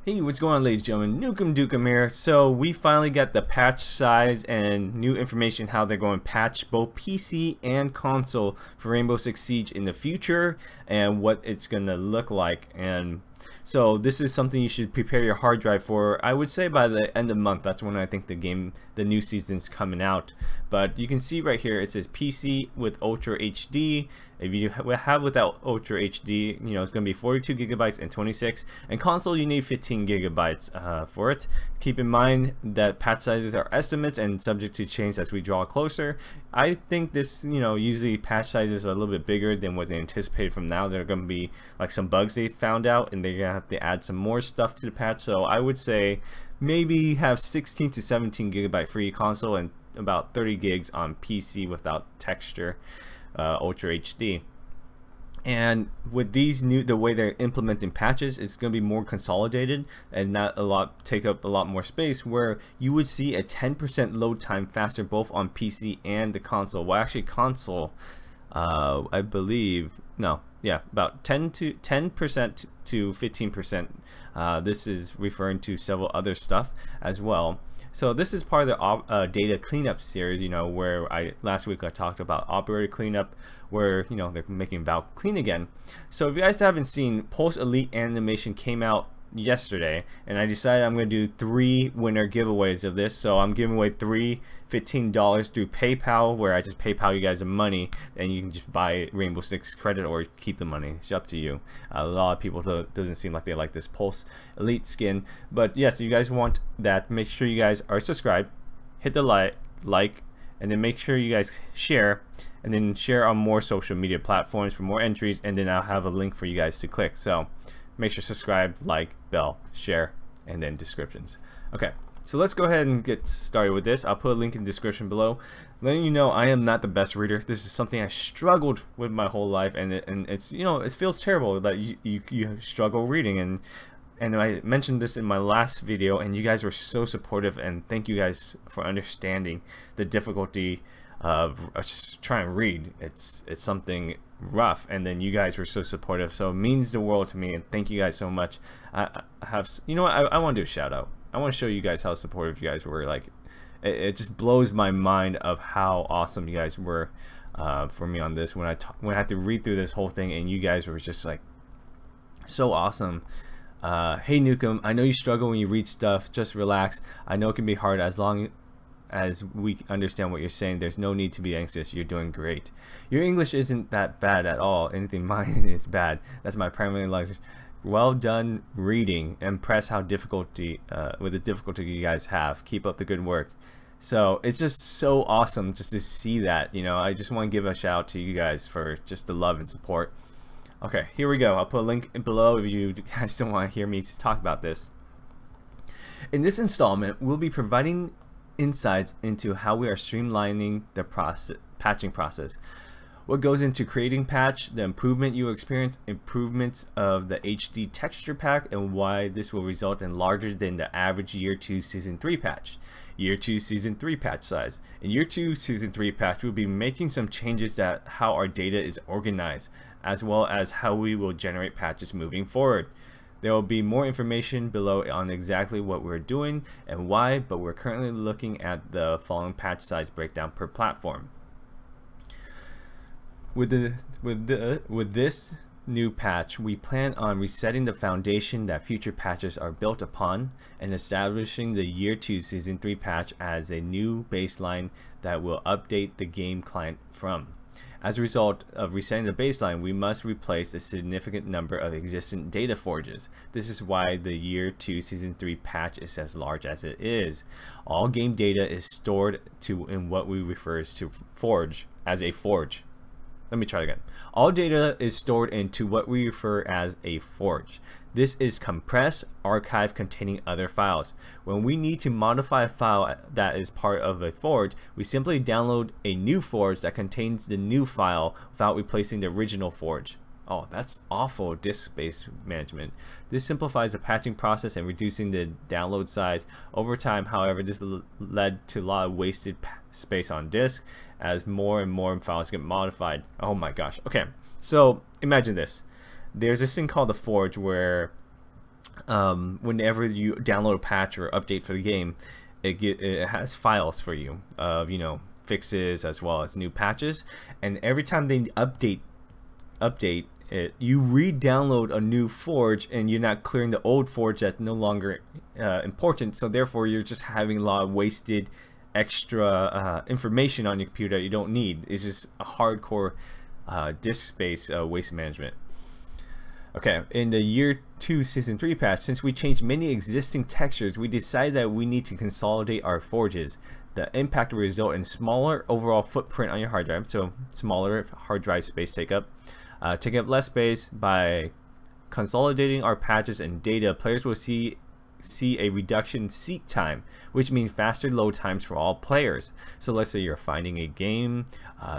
Hey, what's going on, ladies and gentlemen? NukemDukem here. So we finally got the patch size and new information how they're going to patch both PC and console for Rainbow Six Siege in the future and what it's going to look like. And so this is something you should prepare your hard drive for. I would say by the end of the month. That's when I think the new season's coming out. But you can see right here it says PC with Ultra HD. If you have without Ultra HD, you know it's going to be 42 gigabytes and 26. And console, you need 15 gigabytes for it. Keep in mind that patch sizes are estimates and subject to change as we draw closer. I think this, usually patch sizes are a little bit bigger than what they anticipated from now. There are going to be like some bugs they found out, and they're going to have to add some more stuff to the patch. So I would say maybe have 16 to 17 gigabyte free console and about 30 gigs on PC without texture, Ultra HD. And with these the way they're implementing patches, it's going to be more consolidated and not take up a lot more space, where you would see a 10% load time faster both on PC and the console. Well, actually console, I believe, no, yeah, about 10% to 15%. This is referring to several other stuff as well. So this is part of the data cleanup series, where last week I talked about operator cleanup, where they're making Valve clean again. So if you guys haven't seen, Pulse Elite animation came out yesterday, and I decided I'm going to do 3 winner giveaways of this. So I'm giving away $15 through PayPal, where I just PayPal you guys the money, and you can just buy Rainbow Six credit or keep the money. It's up to you. A lot of people doesn't seem like they like this Pulse Elite skin, but yes, you guys want that. Make sure you guys are subscribed, hit the like, and then make sure you guys share, and then share on more social media platforms for more entries, and then I'll have a link for you guys to click. So make sure subscribe, like, bell, share, and then descriptions. Okay, so let's go ahead and get started with this. I'll put a link in the description below, letting you know I am not the best reader. This is something I struggled with my whole life, and it's it feels terrible that you struggle reading. And I mentioned this in my last video, and you guys were so supportive, and thank you guys for understanding the difficulty of just trying to read. It's something rough, and then you guys were so supportive, so it means the world to me, and thank you guys so much. I have, I want to do a shout out. I want to show you guys how supportive you guys were. Like, it just blows my mind of how awesome you guys were for me on this, when I had to read through this whole thing, and you guys were just like so awesome. Hey Nukem, I know you struggle when you read stuff. Just relax. I know it can be hard. As long as we understand what you're saying, there's no need to be anxious. You're doing great. Your English isn't that bad at all. Anything mine is bad. That's my primary language. Well done reading. Impressed how with the difficulty you guys have. Keep up the good work. So it's just so awesome just to see that. I just want to give a shout out to you guys for just the love and support. Okay, here we go. I'll put a link below if you guys don't want to hear me talk about this. In this installment, we'll be providing insights into how we are streamlining the patching process, what goes into creating patch, the improvement you experience, improvements of the HD texture pack, and why this will result in larger than the average Year 2 Season 3 patch. Year 2 Season 3 patch size. In Year 2 Season 3 patch, we'll be making some changes to how our data is organized, as well as how we will generate patches moving forward. There will be more information below on exactly what we're doing and why, but we're currently looking at the following patch size breakdown per platform. With this new patch, we plan on resetting the foundation that future patches are built upon, and establishing the Year 2 Season 3 patch as a new baseline that will update the game client from. As a result of resetting the baseline, we must replace a significant number of existing data forges. This is why the Year 2 Season 3 patch is as large as it is. All game data is stored in what we refer to as a forge. Let me try it again. All data is stored into what we refer as a forge. This is compressed archive containing other files. When we need to modify a file that is part of a forge, we simply download a new forge that contains the new file without replacing the original forge. Oh, that's awful disk space management. This simplifies the patching process and reducing the download size. Over time, however, this led to a lot of wasted space on disk as more and more files get modified. Oh my gosh. Okay, so imagine this. There's this thing called the forge where whenever you download a patch or update for the game, it has files for you of, you know, fixes as well as new patches, and every time they update it, you re-download a new forge, and you're not clearing the old forge that's no longer important. So therefore, you're just having a lot of wasted extra information on your computer that you don't need. It's just a hardcore disk space waste management. Okay, in the year 2 season 3 patch, since we changed many existing textures, we decided that we need to consolidate our forges. The impact will result in smaller overall footprint on your hard drive, so smaller hard drive space take up less space. By consolidating our patches and data, players will see a reduction in seek time, which means faster load times for all players. So let's say you're finding a game,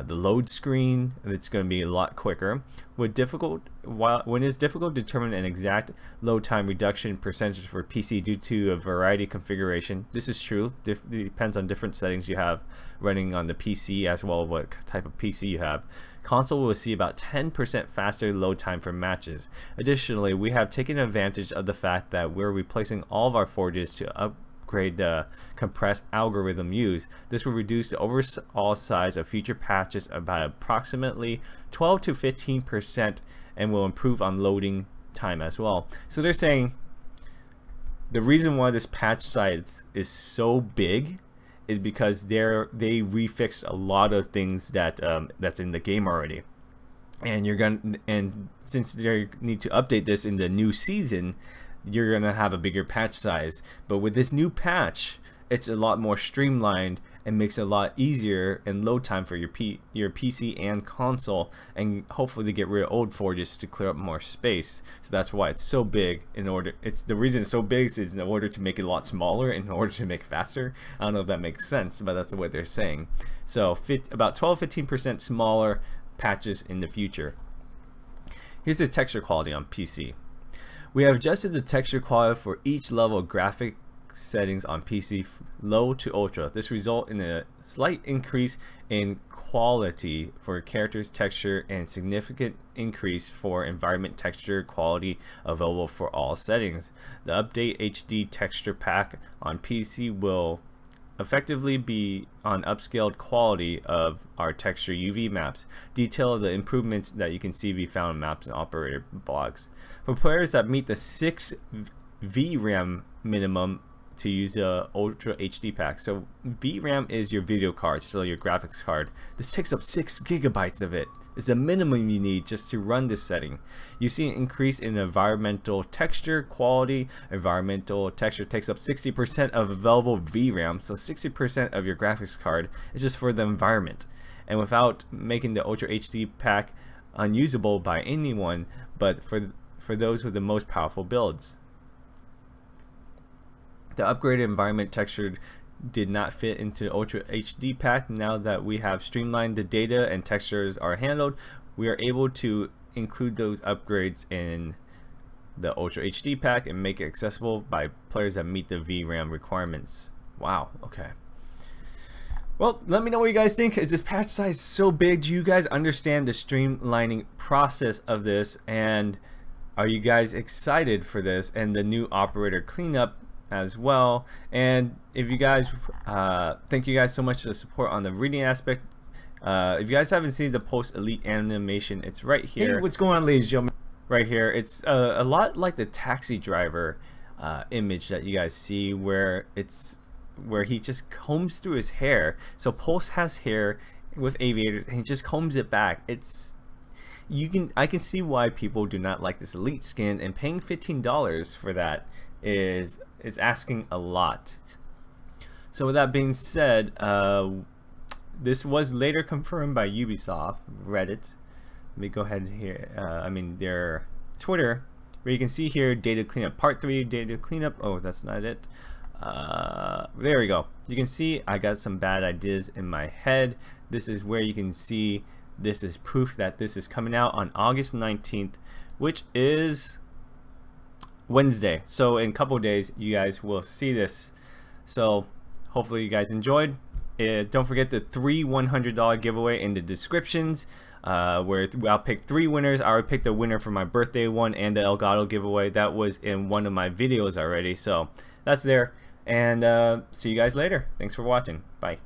the load screen, it's going to be a lot quicker. When it's difficult to determine an exact load time reduction percentage for PC due to a variety of configuration. This is true. It depends on different settings you have running on the PC as well as what type of PC you have. Console will see about 10% faster load time for matches. Additionally, we have taken advantage of the fact that we're replacing all of our forges to upgrade the compressed algorithm used. This will reduce the overall size of future patches by approximately 12 to 15% and will improve on loading time as well. So they're saying the reason why this patch size is so big is because they refixed a lot of things that that's in the game already, and since they need to update this in the new season, you're gonna have a bigger patch size. But with this new patch, it's a lot more streamlined and makes it a lot easier in load time for your PC and console, and hopefully get rid of old forges to clear up more space. So that's why it's so big. The reason it's so big is in order to make it a lot smaller, in order to make it faster. I don't know if that makes sense, but that's what they're saying. So about 12-15% smaller patches in the future. Here's the texture quality on PC. We have adjusted the texture quality for each level of graphic settings on PC, low to ultra. This results in a slight increase in quality for characters texture and significant increase for environment texture quality available for all settings. The Update HD texture pack on PC will effectively be on upscaled quality of our texture UV maps. Detail of the improvements that you can see be found in maps and operator blogs. For players that meet the 6 VRAM minimum to use the Ultra HD pack. So VRAM is your video card, so your graphics card. This takes up 6 gigabytes of it. It's the minimum you need just to run this setting. You see an increase in environmental texture quality. Environmental texture takes up 60% of available VRAM, so 60% of your graphics card is just for the environment, and without making the Ultra HD pack unusable by anyone but for those with the most powerful builds. The upgraded environment texture did not fit into the Ultra HD pack. Now that we have streamlined the data and textures are handled, we are able to include those upgrades in the Ultra HD pack and make it accessible by players that meet the VRAM requirements. Wow, okay. Well, let me know what you guys think. Is this patch size so big? Do you guys understand the streamlining process of this? And are you guys excited for this and the new operator cleanup as well? And if you guys thank you guys so much for the support on the reading aspect. If you guys haven't seen the post elite animation, it's right here. Hey, what's going on, ladies and gentlemen? Right here, it's a lot like the taxi driver image that you guys see, where he just combs through his hair. So Pulse has hair with aviators and he just combs it back. I can see why people do not like this elite skin, and paying $15 for that is asking a lot. So with that being said, this was later confirmed by Ubisoft Reddit. Let me go ahead here. Their Twitter, where you can see here data cleanup part 3, data cleanup. Oh, that's not it. There we go. You can see I got some bad ideas in my head. This is where you can see this is proof that this is coming out on August 19th, which is Wednesday. So in a couple of days you guys will see this. So hopefully you guys enjoyed. Don't forget the 3 $100 giveaway in the descriptions. where I'll pick 3 winners. I already picked a winner for my birthday one and the Elgato giveaway. That was in one of my videos already, so that's there. And see you guys later. Thanks for watching. Bye.